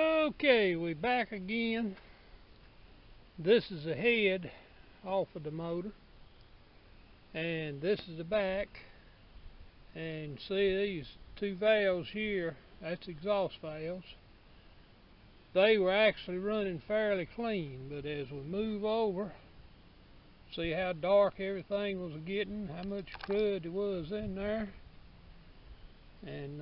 Okay, we back again. This is the head off of the motor, and this is the back. And see these two valves here, that's exhaust valves. They were actually running fairly clean, but as we move over, see how dark everything was getting, how much crud there was in there. And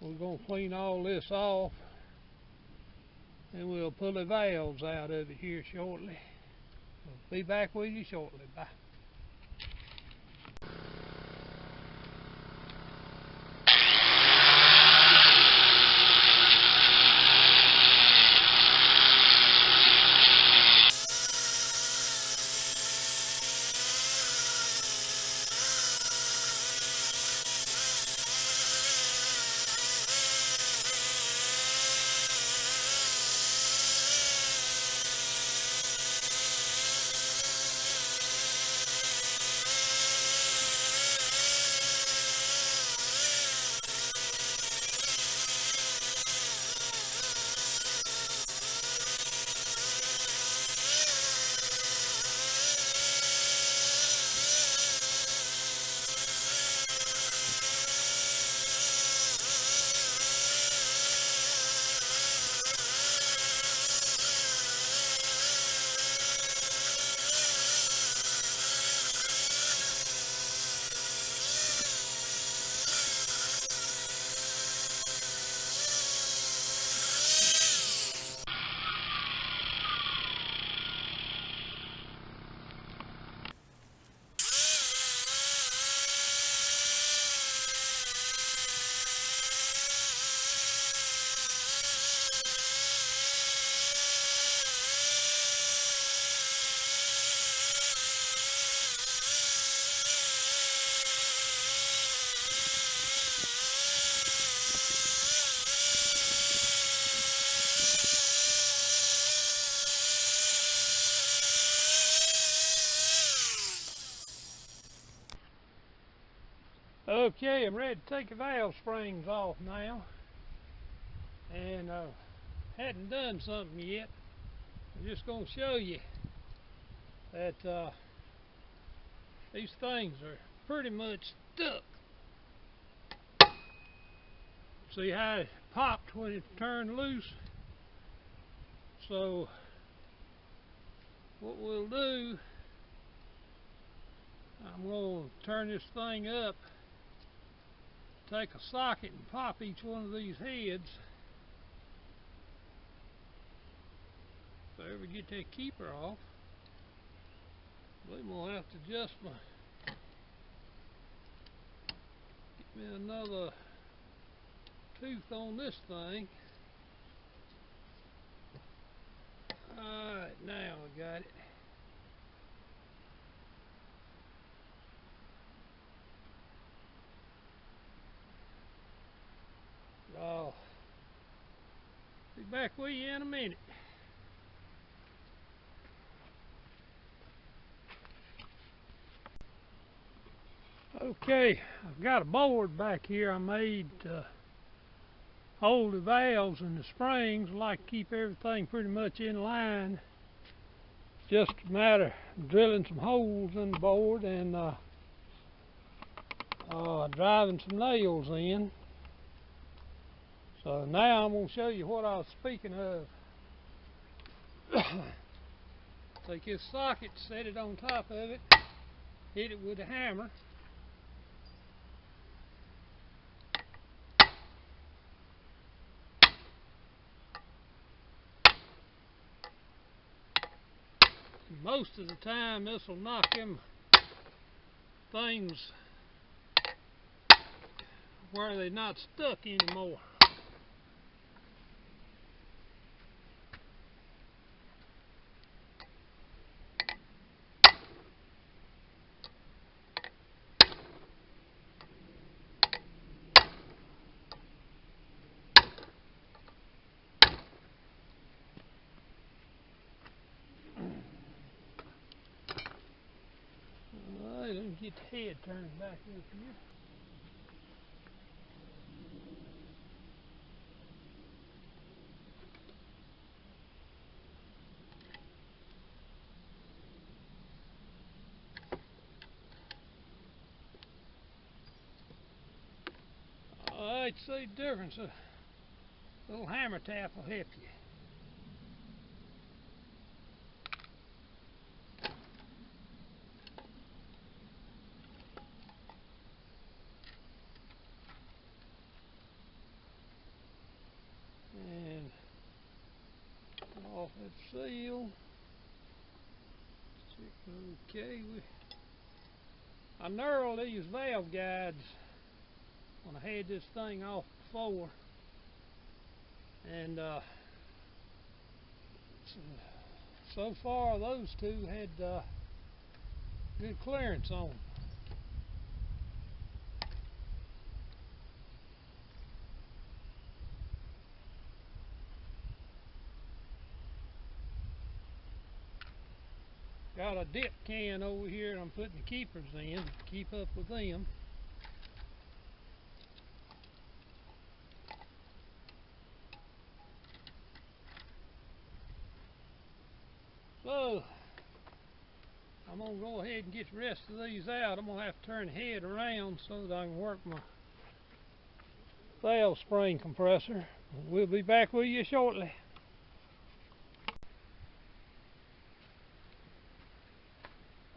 we're going to clean all this off, and we'll pull the valves out of it here shortly. We'll be back with you shortly. Bye. Okay, I'm ready to take the valve springs off now, and hadn't done something yet. I'm just going to show you that these things are pretty much stuck. See how it popped when it turned loose? So what we'll do, I'm going to turn this thing up, take a socket and pop each one of these heads. If I ever get that keeper off, I'm going to have to adjust my, get me another tooth on this thing. Alright, now I got it. I'll be back with you in a minute. Okay, I've got a board back here I made to hold the valves and the springs. I like to keep everything pretty much in line. Just a matter of drilling some holes in the board and driving some nails in. So now I'm going to show you what I was speaking of. Take this socket, set it on top of it, hit it with a hammer. Most of the time this will knock them things where they're not stuck anymore. Let me get the head turned back up here. like to see the difference. A little hammer tap will help you. And off that seal. Okay, I knurled these valve guides when I had this thing off before, and so far those two had good clearance on them. Got a dip can over here and I'm putting the keepers in to keep up with them. So I'm going to go ahead and get the rest of these out. I'm going to have to turn the head around so that I can work my valve spring compressor. We'll be back with you shortly.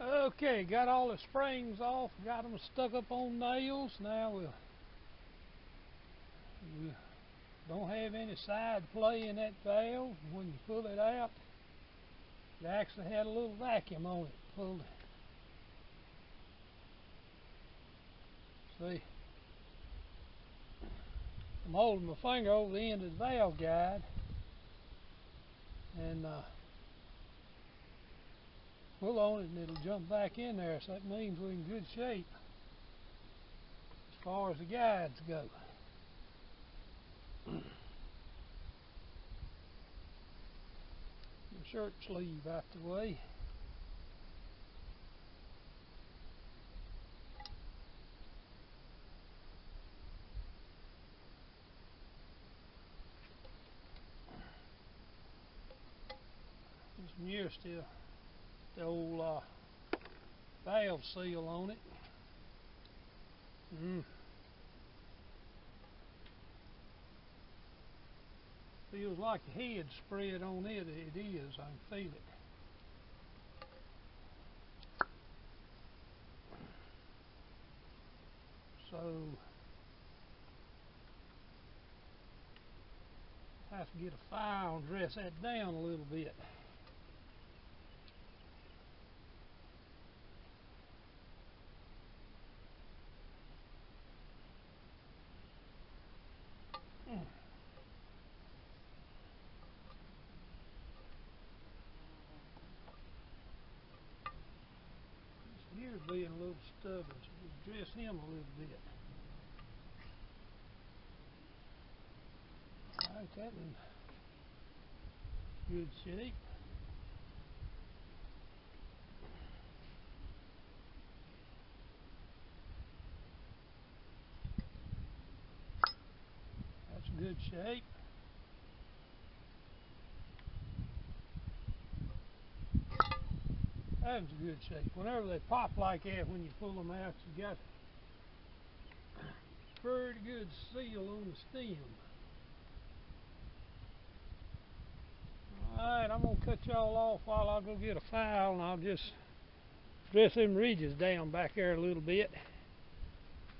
Okay, got all the springs off, got them stuck up on nails. Now we don't have any side play in that valve. When you pull it out, it actually had a little vacuum on it. Pulled it. See, I'm holding my finger over the end of the valve guide, and pull on it and it'll jump back in there, so that means we're in good shape as far as the guides go. The shirt sleeve out the way. There's some here still, the old valve seal on it. Feels like the head spread on it. It is. I can feel it. So I have to get a file and dress that down a little bit. Here's being a little stubborn, so we'll dress him a little bit. Alright, that in good shape. That's good shape. That's good shape. Whenever they pop like that, when you pull them out, you got pretty good seal on the stem. Alright, I'm going to cut y'all off while I go get a file, and I'll just dress them ridges down back there a little bit.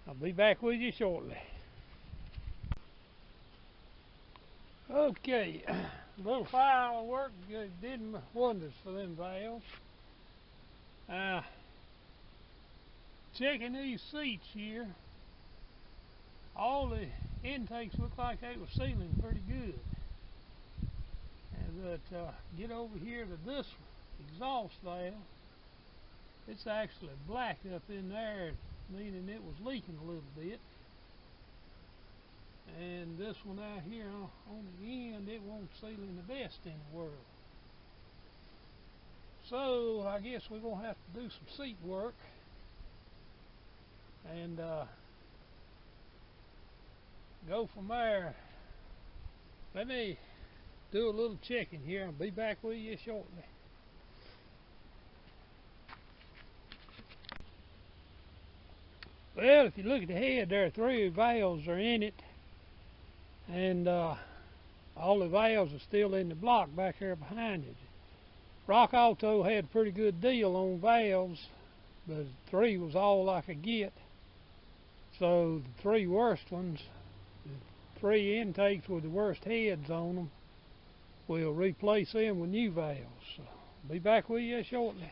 I'll be back with you shortly. Okay, a little file of work did wonders for them valves. Checking these seats here, all the intakes look like they were sealing pretty good. But get over here to this exhaust valve, it's actually black up in there, meaning it was leaking a little bit. And this one out here on the end, it won't seal in the best in the world. So I guess we're going to have to do some seat work, and go from there. Let me do a little checking here. I'll be back with you shortly. Well, if you look at the head, there are 3 valves are in it. and all the valves are still in the block back here behind it. Rock Auto had a pretty good deal on valves, but 3 was all I could get. So the 3 worst ones, the 3 intakes with the worst heads on them, we'll replace them with new valves. So be back with you shortly.